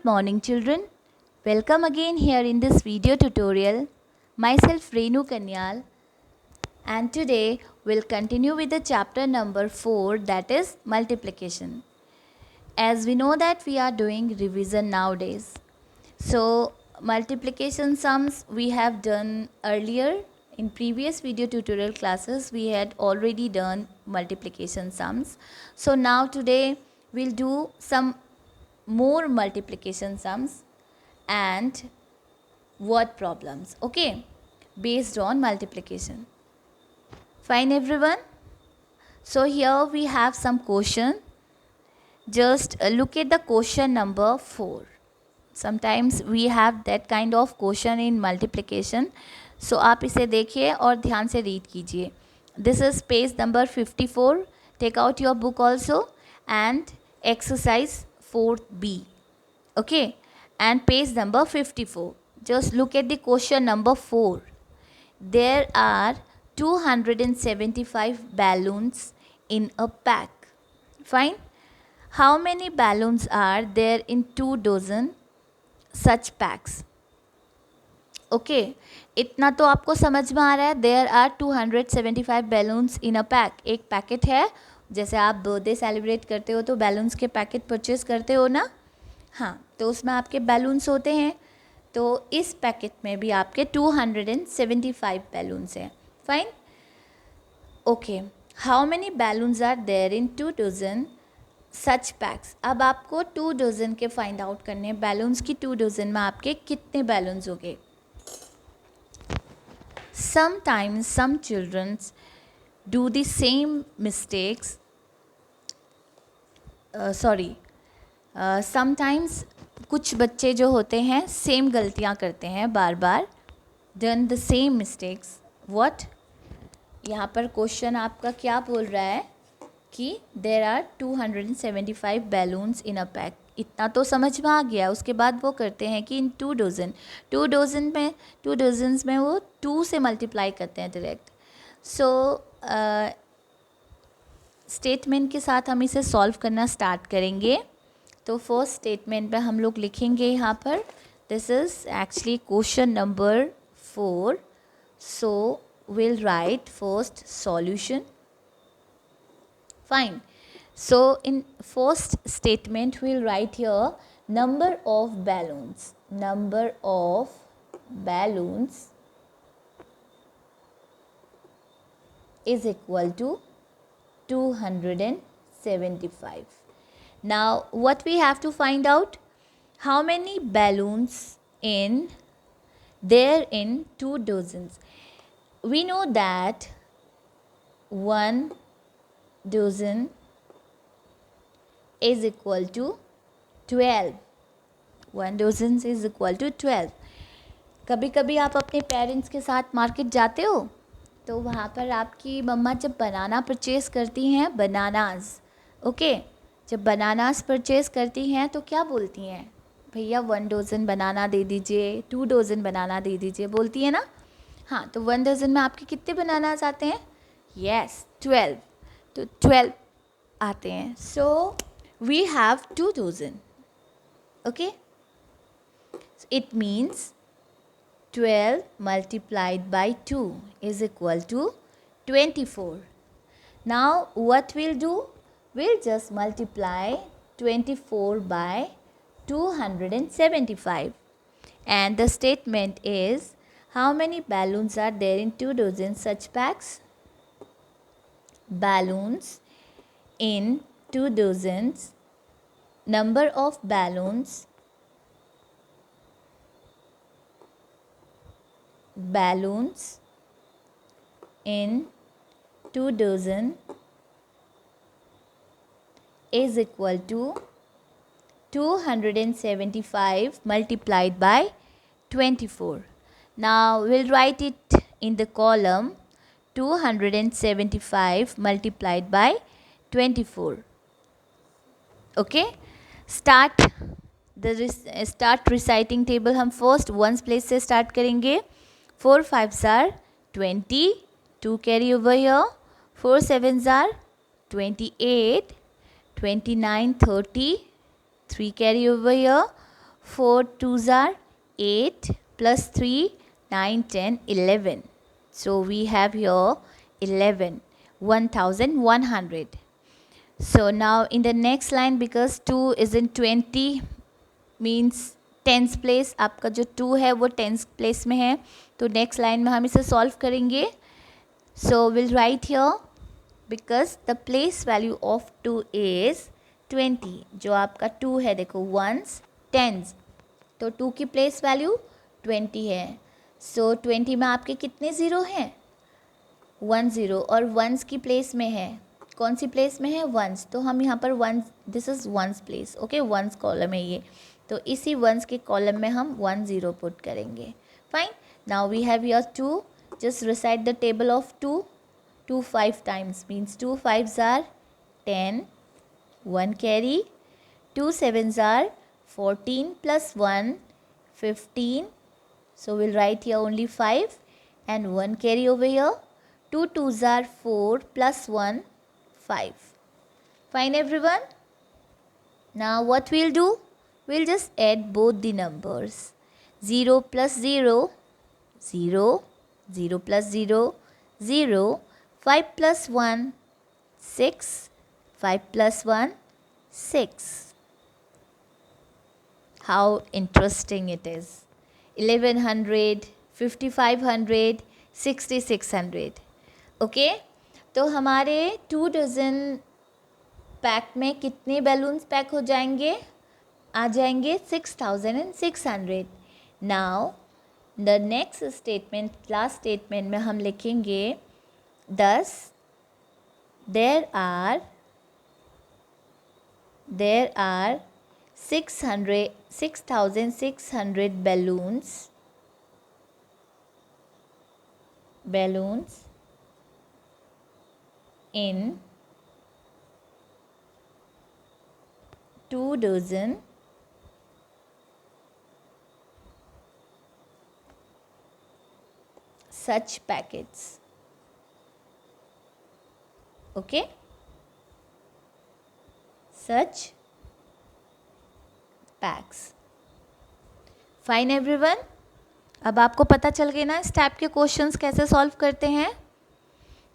Good morning children. Welcome again here in this video tutorial. Myself Renu Kanyal, and today we'll continue with the chapter number 4, that is multiplication. As we know that we are doing revision nowadays. So multiplication sums we have done earlier. In previous video tutorial classes we had already done multiplication sums. So now today we'll do some more multiplication sums and word problems, okay, based on multiplication. Fine everyone. So here we have some question. Just look at the question number 4. Sometimes we have that kind of question in multiplication. So आप इसे देखिए और ध्यान से read कीजिए. This is page number 54. Take out your book also and exercise 4B. Okay, and page number 54. Just look at the question number 4. There are 275 balloons in a pack. Fine. How many balloons are there in 2 dozen such packs? Okay, इतना तो आपको समझ में आ रहा है. There are 275 balloons in a pack. एक packet है. जैसे आप बर्थडे सेलिब्रेट करते हो तो बैलून्स के पैकेट परचेज करते हो ना. हाँ, तो उसमें आपके बैलून्स होते हैं. तो इस पैकेट में भी आपके 275 बैलून्स हैं. Fine. Okay, how many balloons are there in 2 dozen such packs. अब आपको 2 डजन के फाइंड आउट करने हैं. बैलून्स की 2 डजन में आपके कितने बैलून्स हो गए. Sometimes some children do the same mistakes. Sometimes कुछ बच्चे जो होते हैं सेम गलतियाँ करते हैं बार बार. Done the same mistakes. What? यहाँ पर क्वेश्चन आपका क्या बोल रहा है कि there are 275 balloons in a pack. इतना तो समझ में आ गया. उसके बाद वो करते हैं कि इन 2 डजन में वो 2 से मल्टीप्लाई करते हैं डायरेक्ट. सो स्टेटमेंट के साथ हम इसे सॉल्व करना स्टार्ट करेंगे. तो फर्स्ट स्टेटमेंट पे हम लोग लिखेंगे यहाँ पर. This is actually question number 4. So we'll write first solution. Fine. So in first statement we'll write here number of balloons. Number of balloons is equal to 275. Now what we have to find out, how many balloons there in 2 dozens. We know that 1 dozen is equal to 12. 1 dozen is equal to 12. कभी कभी आप अपने parents के साथ market जाते हो तो वहाँ पर आपकी मम्मा जब बनाना परचेज़ करती हैं, बनानास, ओके, जब बनानास परचेज़ करती हैं तो क्या बोलती हैं, भैया 1 डजन बनाना दे दीजिए, 2 डजन बनाना दे दीजिए, बोलती है ना. हाँ, तो 1 डजन में आपके कितने बनानास आते हैं. यस, 12. तो 12 आते हैं. So we have 2 dozen. Okay, it means 12 multiplied by 2 is equal to 24. Now what we'll do? We'll just multiply 24 by 275. And the statement is, how many balloons are there in 2 dozen such packs? Balloons in 2 dozens. Number of balloons in 2 dozen is equal to 275 multiplied by 24. Now we'll write it in the column 275 multiplied by 24. Okay, start reciting table. हम first ones place से start करेंगे. 4 5s are 20, 2 carry over here. 4 7s are 28, 29 30, 3 carry over here. 4 2s are 8 plus 3 9 10 11. So we have here 11 1100. So now in the next line, because 2 is in 20 means tens place, आपका जो 2 है वो tens place में है, तो next line में हम इसे सॉल्व करेंगे. So will write here because the place value of 2 is 20. जो आपका 2 है देखो वंस टेंस, तो 2 की प्लेस वैल्यू 20 है. सो 20 में आपके कितने ज़ीरो हैं? 1 ज़ीरो. और वंस की प्लेस में है, कौन सी प्लेस में है? वंस. तो हम यहाँ पर ones, this is ones place. Okay, ones column है ये, तो इसी वंस के कॉलम में हम 1 0 पुट करेंगे. Fine. Now we have your 2. Just recite the table of 2. 2 5 times means 2 5s are 10, 1 carry. 2 7s are 14 plus 1 15. So we'll write here only 5 and 1 carry over here. 2 2s are 4 plus 1 5. Fine everyone. Now what we'll do? We'll just add both the numbers. 0 plus 0, 0, 0 plus 0, 0, 5 plus 1, 6, 5 plus 1, 6. How interesting it is. 1100, 5500, 6600. Okay, तो हमारे 2 dozen pack में कितने balloons pack हो जाएंगे? आ जाएंगे 6600. Now the next statement, last statement में हम लिखेंगे 10 there are 6600 balloons in 2 dozen such packets. Okay, such packs. Fine everyone. अब आपको पता चल गया ना इस टाइप के क्वेश्चंस कैसे सॉल्व करते हैं.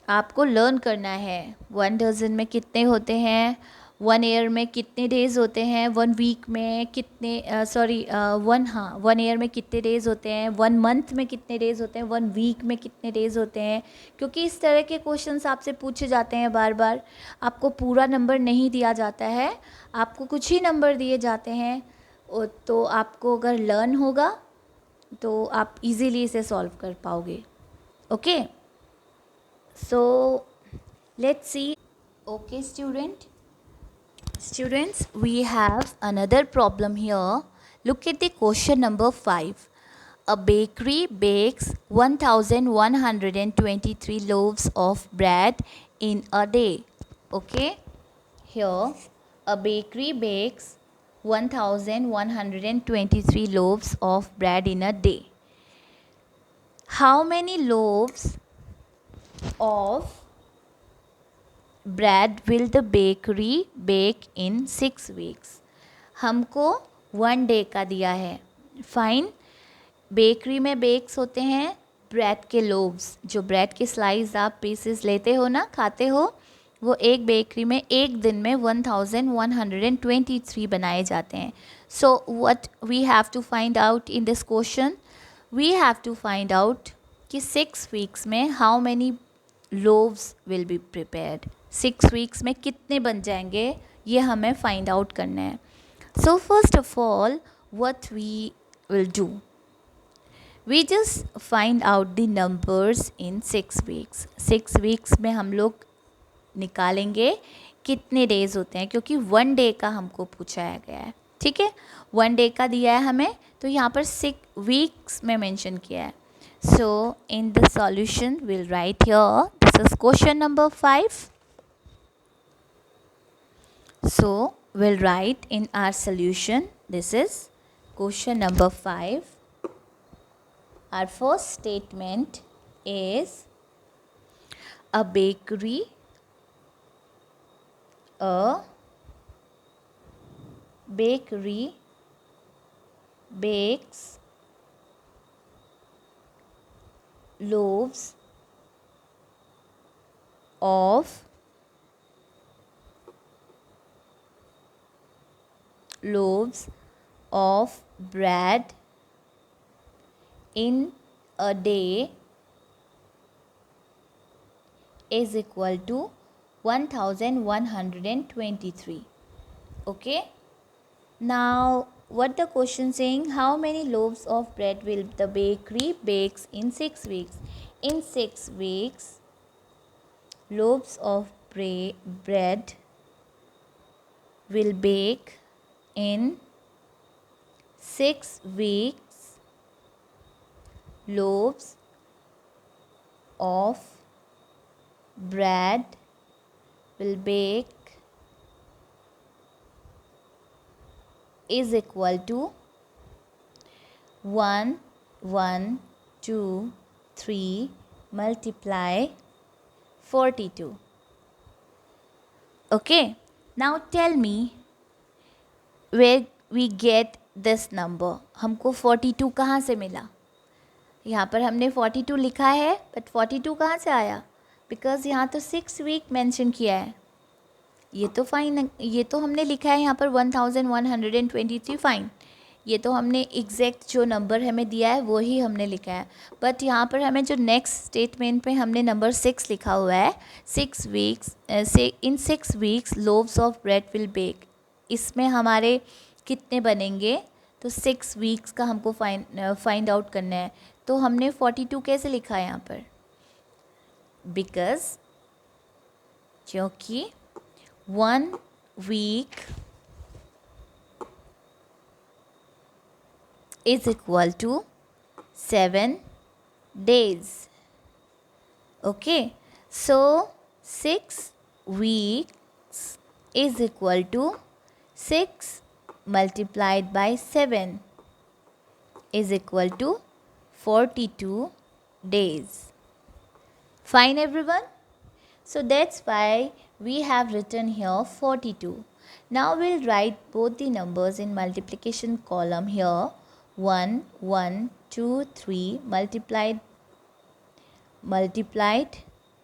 आपको लर्न करना है 1 डज़न में कितने होते हैं, 1 ईयर में कितने डेज़ होते हैं, 1 वीक में कितने 1 ईयर में कितने डेज़ होते हैं, 1 मंथ में कितने डेज़ होते हैं, 1 वीक में कितने डेज़ होते हैं. क्योंकि इस तरह के क्वेश्चंस आपसे पूछे जाते हैं बार बार. आपको पूरा नंबर नहीं दिया जाता है, आपको कुछ ही नंबर दिए जाते हैं. तो आपको अगर लर्न होगा तो आप इजीली इसे सॉल्व कर पाओगे. Okay, so let's see. Okay students, we have another problem here. Look at the question number 5. A bakery bakes 1123 loaves of bread in a day. Okay, here a bakery bakes 1123 loaves of bread in a day. How many loaves of bread will the bakery bake in 6 weeks? हमको 1 day का दिया है. Fine. Bakery में bakes होते हैं bread के loaves, जो bread के स्लाइस आप पीसेस लेते हो ना, खाते हो, वो एक बेकरी में एक दिन में 1123 बनाए जाते हैं. So what we have to find out in this question? We have to find out कि 6 वीक्स में how many loaves will be prepared. 6 weeks में कितने बन जाएंगे, ये हमें फाइंड आउट करना है. So first of all what we will do, we just find out the numbers in 6 weeks. 6 weeks में हम लोग निकालेंगे कितने डेज़ होते हैं, क्योंकि 1 डे का हमको पूछा गया है. ठीक है, 1 डे का दिया है हमें, तो यहाँ पर 6 वीक्स में मेंशन किया है. So in the solution will write here, this is question number 5. So we'll write in our solution, this is question number 5. Our first statement is a bakery bakes loaves of bread in a day is equal to 1123. Okay. Now what the question saying, how many loaves of bread will the bakery bakes in 6 weeks? In 6 weeks, loaves of bread will bake in 6 weeks. Loaves of bread will bake is equal to 1, 1, 2, 3 multiply 42. Okay, now tell me where we get this number. हमको 42 कहाँ से मिला? यहाँ पर हमने 42 लिखा है, but 42 कहाँ से आया? बिकॉज यहाँ तो 6 वीक मेंशन किया है. ये तो फाइन, ये तो हमने लिखा है यहाँ पर 1123 फाइन. ये तो हमने एग्जैक्ट जो नंबर हमें दिया है वो ही हमने लिखा है. बट यहाँ पर हमें जो नेक्स्ट स्टेटमेंट पे हमने नंबर 6 लिखा हुआ है, 6 वीक्स से in 6 weeks loaves of bread will bake, इसमें हमारे कितने बनेंगे? तो 6 वीक्स का हमको फाइंड आउट करना है. तो हमने 42 कैसे लिखा है यहाँ पर? बिकॉज क्योंकि 1 week is equal to 7 days. Okay, so 6 weeks is equal to 6 multiplied by 7 is equal to 42 days. Fine everyone? So that's why we have written here 42. Now we'll write both the numbers in multiplication column here. 1, 1, 2, 3 multiplied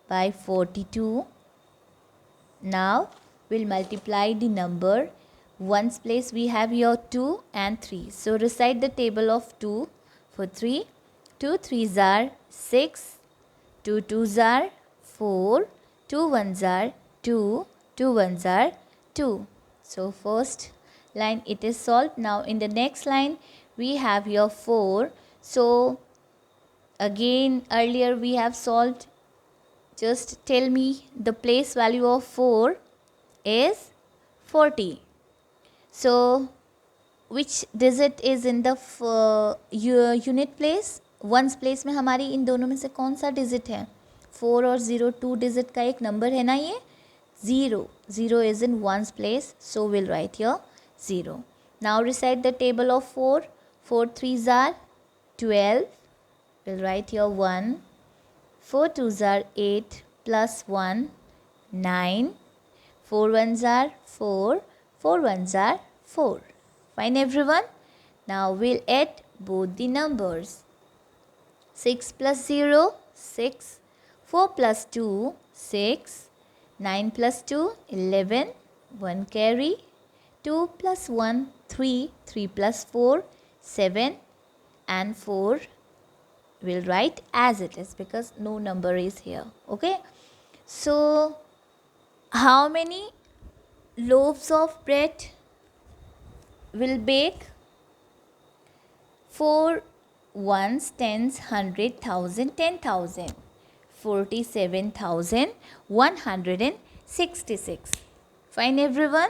by 42. Now we'll multiply the number. Ones place we have here 2 and 3. So recite the table of 2 for 3. 2 3s are 6. 2 2s are 4. 2 1s are 2. 2 1s are 2. So first line it is solved. Now in the next line we have here 4. So again earlier we have solved. Just tell me the place value of 4 is 40. So which digit is in the unit place? Ones place में हमारी इन दोनों में से कौन सा digit है? 4 और 0 2 digit का एक नंबर है ना ये? 0. 0 is in ones place. So we'll write here 0. Now recite the table of 4. 4 3s are 12. We'll write here 1. 4 2s are 8 plus 1 9. 4 1s are 4. 4 1s are 4. Fine everyone? Now we'll add both the numbers. 6 plus 0 6. 4 plus 2 6. 9 plus 2 11. 1 carry. 2 plus 1 3. 3 plus 4 7. And 4 we'll write as it is because no number is here. Okay. So how many loaves of bread will bake? 4 ones, tens, 100, 1000, 10,000. 47,166. Fine everyone?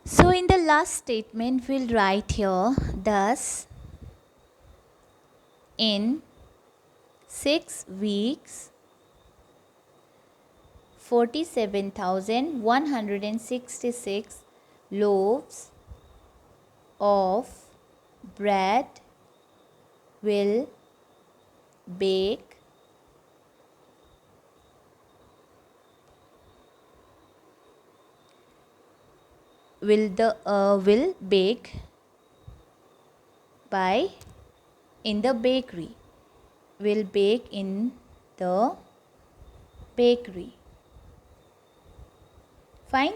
So in the last statement we'll write here, thus in 6 weeks 47,166 loaves of bread will bake will bake by in the bakery. Will bake in the bakery. Fine.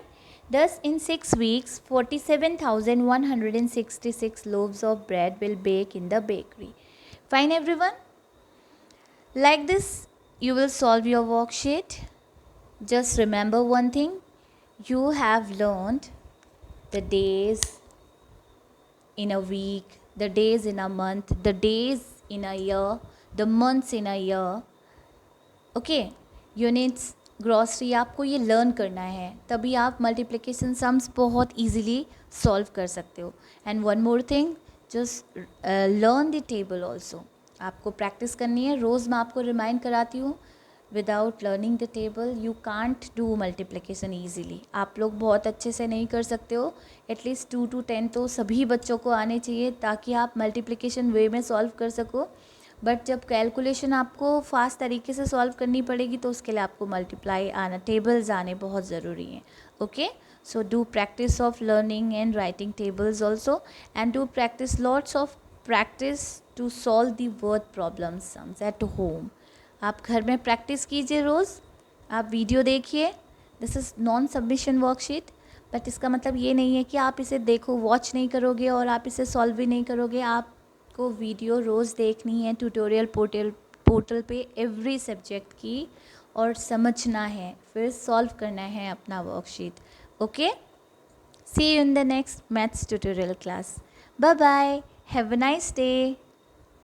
Thus, in 6 weeks, 47,166 loaves of bread will bake in the bakery. Fine, everyone? Like this, you will solve your worksheet. Just remember one thing. You have learned the days in a week, the days in a month, the days in a year, the months in a year. Okay, units, grocery आपको ये learn करना है, तभी आप multiplication sums बहुत easily solve कर सकते हो. And one more thing, just learn the table also. आपको प्रैक्टिस करनी है. रोज़ मैं आपको रिमाइंड कराती हूँ. Without learning the table you can't do multiplication easily. आप लोग बहुत अच्छे से नहीं कर सकते हो. एटलीस्ट 2 to 10 तो सभी बच्चों को आने चाहिए ताकि आप मल्टीप्लिकेशन वे में सॉल्व कर सको. बट जब कैलकुलेशन आपको फास्ट तरीके से सॉल्व करनी पड़ेगी तो उसके लिए आपको मल्टीप्लाई आना, टेबल्स आने बहुत ज़रूरी हैं. Okay, so do practice of learning and writing tables also, and do practice lots of practice to solve the word problems sums at home. आप घर में प्रैक्टिस कीजिए रोज़. आप वीडियो देखिए. This is non submission worksheet, but इसका मतलब ये नहीं है कि आप इसे देखो, वॉच नहीं करोगे और आप इसे सॉल्व भी नहीं करोगे. आप को वीडियो रोज़ देखनी है ट्यूटोरियल पोर्टल पे एवरी सब्जेक्ट की, और समझना है, फिर सॉल्व करना है अपना worksheet. Okay, see you in the next maths tutorial class. Bye bye, have a nice day.